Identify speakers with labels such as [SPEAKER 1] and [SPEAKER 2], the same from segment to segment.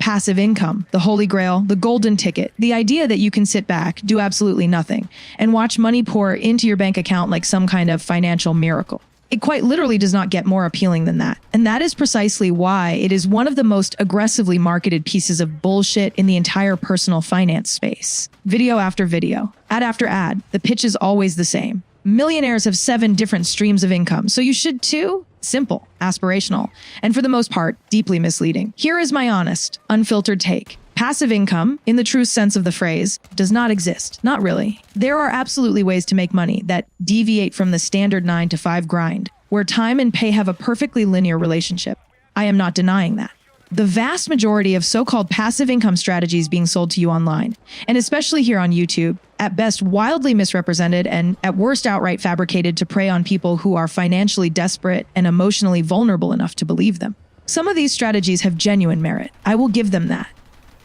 [SPEAKER 1] passive income, the holy grail, the golden ticket, the idea that you can sit back, do absolutely nothing, and watch money pour into your bank account like some kind of financial miracle. It quite literally does not get more appealing than that. And that is precisely why it is one of the most aggressively marketed pieces of bullshit in the entire personal finance space. Video after video, ad after ad, the pitch is always the same. Millionaires have 7 different streams of income, so you should too? Simple, aspirational, and for the most part, deeply misleading. Here is my honest, unfiltered take. Passive income, in the true sense of the phrase, does not exist. Not really. There are absolutely ways to make money that deviate from the standard 9-to-5 grind, where time and pay have a perfectly linear relationship. I am not denying that. The vast majority of so-called passive income strategies being sold to you online, and especially here on YouTube, at best wildly misrepresented and at worst outright fabricated to prey on people who are financially desperate and emotionally vulnerable enough to believe them. Some of these strategies have genuine merit. I will give them that.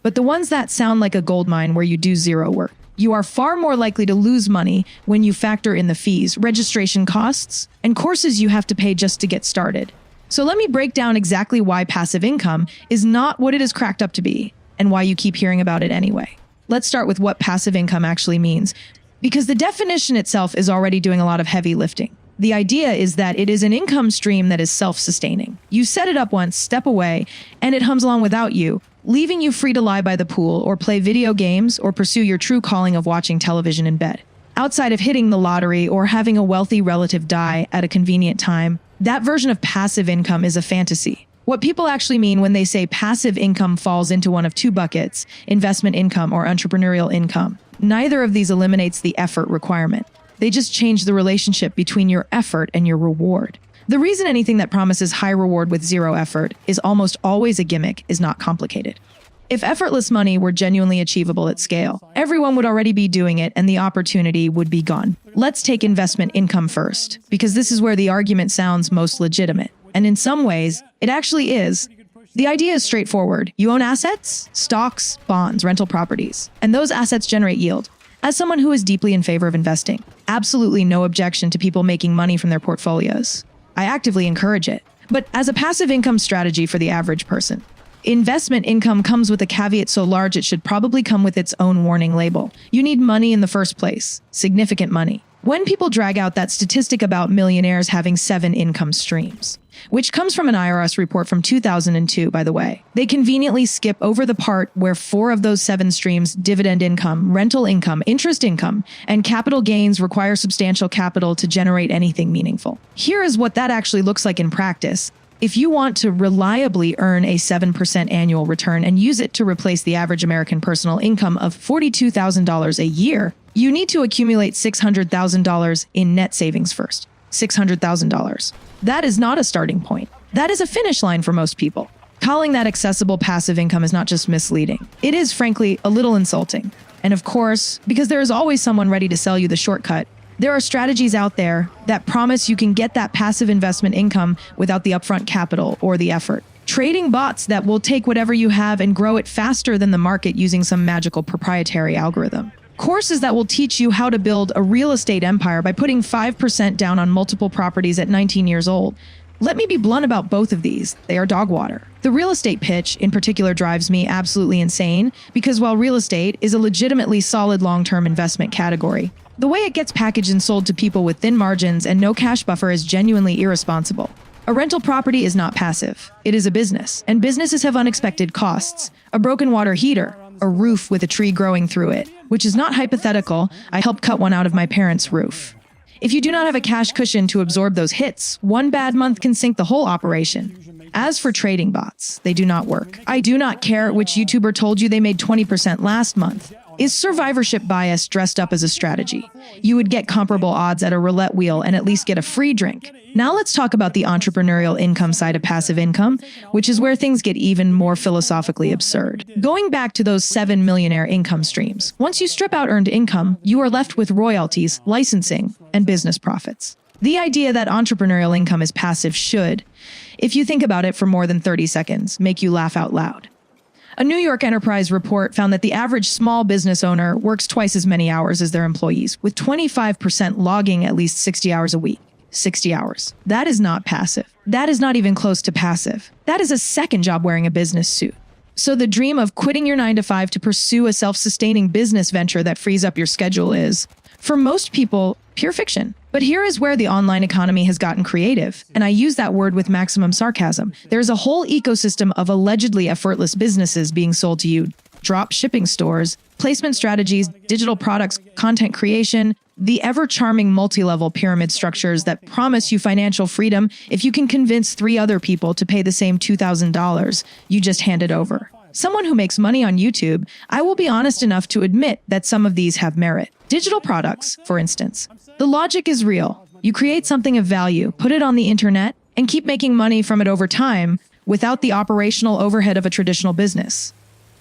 [SPEAKER 1] But the ones that sound like a goldmine where you do zero work, you are far more likely to lose money when you factor in the fees, registration costs, and courses you have to pay just to get started. So let me break down exactly why passive income is not what it is cracked up to be, and why you keep hearing about it anyway. Let's start with what passive income actually means, because the definition itself is already doing a lot of heavy lifting. The idea is that it is an income stream that is self-sustaining. You set it up once, step away, and it hums along without you, leaving you free to lie by the pool or play video games or pursue your true calling of watching television in bed. Outside of hitting the lottery or having a wealthy relative die at a convenient time, that version of passive income is a fantasy. What people actually mean when they say passive income falls into one of 2 buckets, investment income or entrepreneurial income. Neither of these eliminates the effort requirement. They just change the relationship between your effort and your reward. The reason anything that promises high reward with zero effort is almost always a gimmick is not complicated. If effortless money were genuinely achievable at scale, everyone would already be doing it and the opportunity would be gone. Let's take investment income first, because this is where the argument sounds most legitimate. And in some ways, it actually is. The idea is straightforward. You own assets, stocks, bonds, rental properties, and those assets generate yield. As someone who is deeply in favor of investing, absolutely no objection to people making money from their portfolios. I actively encourage it. But as a passive income strategy for the average person, investment income comes with a caveat so large it should probably come with its own warning label. You need money in the first place, significant money. When people drag out that statistic about millionaires having 7 income streams, which comes from an IRS report from 2002, by the way, they conveniently skip over the part where 4 of those 7 streams, dividend income, rental income, interest income, and capital gains require substantial capital to generate anything meaningful. Here is what that actually looks like in practice. If you want to reliably earn a 7% annual return and use it to replace the average American personal income of $42,000 a year, you need to accumulate $600,000 in net savings first. $600,000. That is not a starting point. That is a finish line for most people. Calling that accessible passive income is not just misleading. It is, frankly, a little insulting. And of course, because there is always someone ready to sell you the shortcut, there are strategies out there that promise you can get that passive investment income without the upfront capital or the effort. Trading bots that will take whatever you have and grow it faster than the market using some magical proprietary algorithm. Courses that will teach you how to build a real estate empire by putting 5% down on multiple properties at 19 years old. Let me be blunt about both of these. They are dog water. The real estate pitch, in particular, drives me absolutely insane because while real estate is a legitimately solid long-term investment category, the way it gets packaged and sold to people with thin margins and no cash buffer is genuinely irresponsible. A rental property is not passive. It is a business, and businesses have unexpected costs. A broken water heater, a roof with a tree growing through it, which is not hypothetical. I helped cut one out of my parents' roof. If you do not have a cash cushion to absorb those hits, one bad month can sink the whole operation. As for trading bots, they do not work. I do not care which YouTuber told you they made 20% last month. Is survivorship bias dressed up as a strategy? You would get comparable odds at a roulette wheel and at least get a free drink. Now let's talk about the entrepreneurial income side of passive income, which is where things get even more philosophically absurd. Going back to those 7 millionaire income streams, once you strip out earned income, you are left with royalties, licensing, and business profits. The idea that entrepreneurial income is passive should, if you think about it for more than 30 seconds, make you laugh out loud. A New York Enterprise report found that the average small business owner works twice as many hours as their employees, with 25% logging at least 60 hours a week. 60 hours. That is not passive. That is not even close to passive. That is a second job wearing a business suit. So the dream of quitting your 9 to 5 to pursue a self-sustaining business venture that frees up your schedule is, for most people, pure fiction. But here is where the online economy has gotten creative, and I use that word with maximum sarcasm. There's a whole ecosystem of allegedly effortless businesses being sold to you. Drop shipping stores, placement strategies, digital products, content creation, the ever-charming multi-level pyramid structures that promise you financial freedom if you can convince 3 other people to pay the same $2,000 you just handed over. Someone who makes money on YouTube, I will be honest enough to admit that some of these have merit. Digital products, for instance. The logic is real. You create something of value, put it on the internet, and keep making money from it over time without the operational overhead of a traditional business.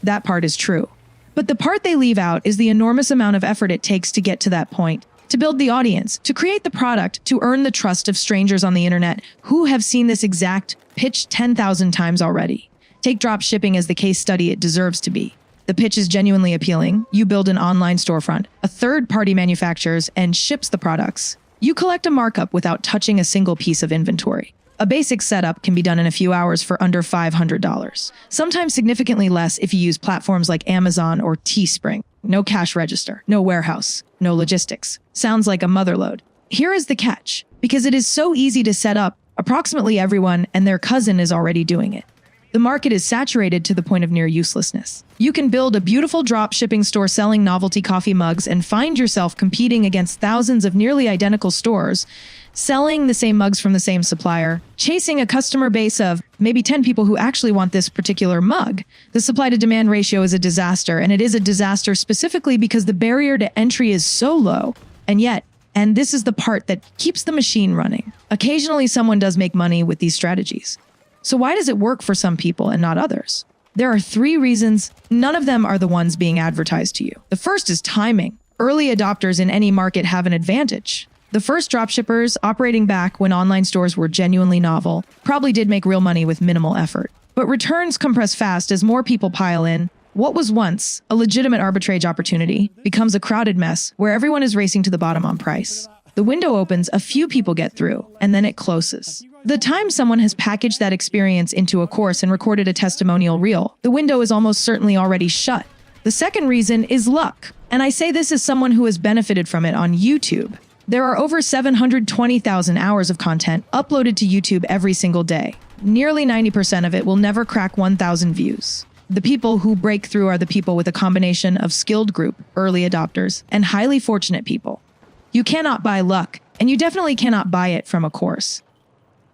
[SPEAKER 1] That part is true. But the part they leave out is the enormous amount of effort it takes to get to that point, to build the audience, to create the product, to earn the trust of strangers on the internet who have seen this exact pitch 10,000 times already. Take dropshipping as the case study it deserves to be. The pitch is genuinely appealing. You build an online storefront. A third party manufactures and ships the products. You collect a markup without touching a single piece of inventory. A basic setup can be done in a few hours for under $500. Sometimes significantly less if you use platforms like Amazon or Teespring. No cash register, no warehouse, no logistics. Sounds like a motherlode. Here is the catch. Because it is so easy to set up, approximately everyone and their cousin is already doing it. The market is saturated to the point of near uselessness. You can build a beautiful drop shipping store selling novelty coffee mugs and find yourself competing against thousands of nearly identical stores, selling the same mugs from the same supplier, chasing a customer base of maybe 10 people who actually want this particular mug. The supply to demand ratio is a disaster, and it is a disaster specifically because the barrier to entry is so low. And this is the part that keeps the machine running. Occasionally, someone does make money with these strategies. So why does it work for some people and not others? There are 3 reasons. None of them are the ones being advertised to you. The first is timing. Early adopters in any market have an advantage. The first dropshippers, operating back when online stores were genuinely novel, probably did make real money with minimal effort. But returns compress fast as more people pile in. What was once a legitimate arbitrage opportunity becomes a crowded mess where everyone is racing to the bottom on price. The window opens, a few people get through, and then it closes. The time someone has packaged that experience into a course and recorded a testimonial reel, the window is almost certainly already shut. The second reason is luck. And I say this as someone who has benefited from it on YouTube. There are over 720,000 hours of content uploaded to YouTube every single day. Nearly 90% of it will never crack 1,000 views. The people who break through are the people with a combination of skilled group, early adopters, and highly fortunate people. You cannot buy luck, and you definitely cannot buy it from a course.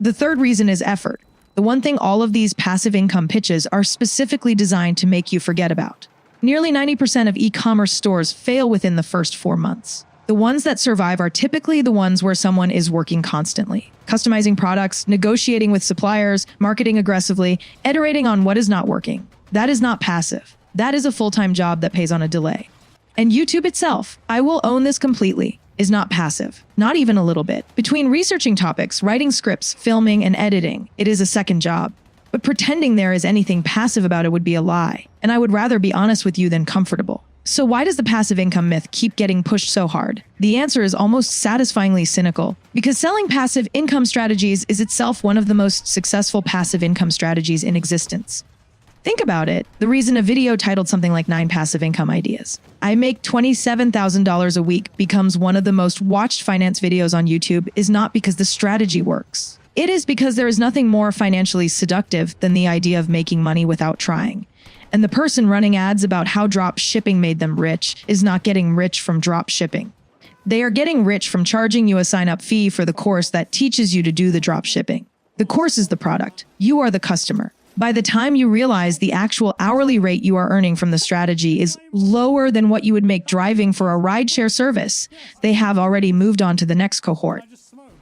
[SPEAKER 1] The third reason is effort. The one thing all of these passive income pitches are specifically designed to make you forget about. Nearly 90% of e-commerce stores fail within the first 4 months. The ones that survive are typically the ones where someone is working constantly, customizing products, negotiating with suppliers, marketing aggressively, iterating on what is not working. That is not passive. That is a full-time job that pays on a delay. And YouTube itself, I will own this completely, is not passive, not even a little bit. Between researching topics, writing scripts, filming, and editing, it is a second job. But pretending there is anything passive about it would be a lie, and I would rather be honest with you than comfortable. So why does the passive income myth keep getting pushed so hard? The answer is almost satisfyingly cynical, because selling passive income strategies is itself one of the most successful passive income strategies in existence. Think about it. The reason a video titled something like 9 passive income ideas, I make $27,000 a week becomes one of the most watched finance videos on YouTube is not because the strategy works. It is because there is nothing more financially seductive than the idea of making money without trying. And the person running ads about how drop shipping made them rich is not getting rich from drop shipping. They are getting rich from charging you a sign-up fee for the course that teaches you to do the drop shipping. The course is the product. You are the customer. By the time you realize the actual hourly rate you are earning from the strategy is lower than what you would make driving for a rideshare service, they have already moved on to the next cohort.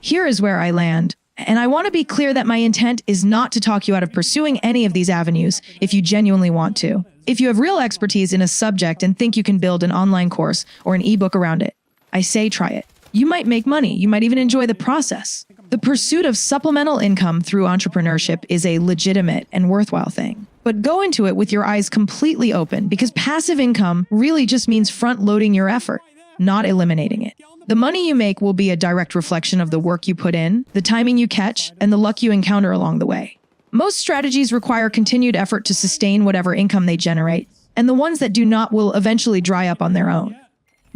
[SPEAKER 1] Here is where I land. And I want to be clear that my intent is not to talk you out of pursuing any of these avenues if you genuinely want to. If you have real expertise in a subject and think you can build an online course or an ebook around it, I say try it. You might make money. You might even enjoy the process. The pursuit of supplemental income through entrepreneurship is a legitimate and worthwhile thing. But go into it with your eyes completely open because passive income really just means front-loading your effort, not eliminating it. The money you make will be a direct reflection of the work you put in, the timing you catch, and the luck you encounter along the way. Most strategies require continued effort to sustain whatever income they generate, and the ones that do not will eventually dry up on their own.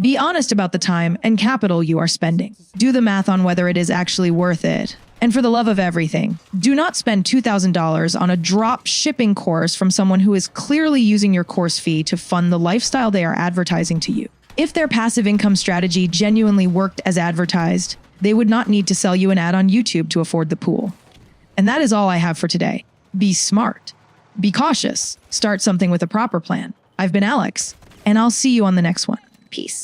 [SPEAKER 1] Be honest about the time and capital you are spending. Do the math on whether it is actually worth it. And for the love of everything, do not spend $2,000 on a drop shipping course from someone who is clearly using your course fee to fund the lifestyle they are advertising to you. If their passive income strategy genuinely worked as advertised, they would not need to sell you an ad on YouTube to afford the pool. And that is all I have for today. Be smart. Be cautious. Start something with a proper plan. I've been Alex, and I'll see you on the next one. Peace.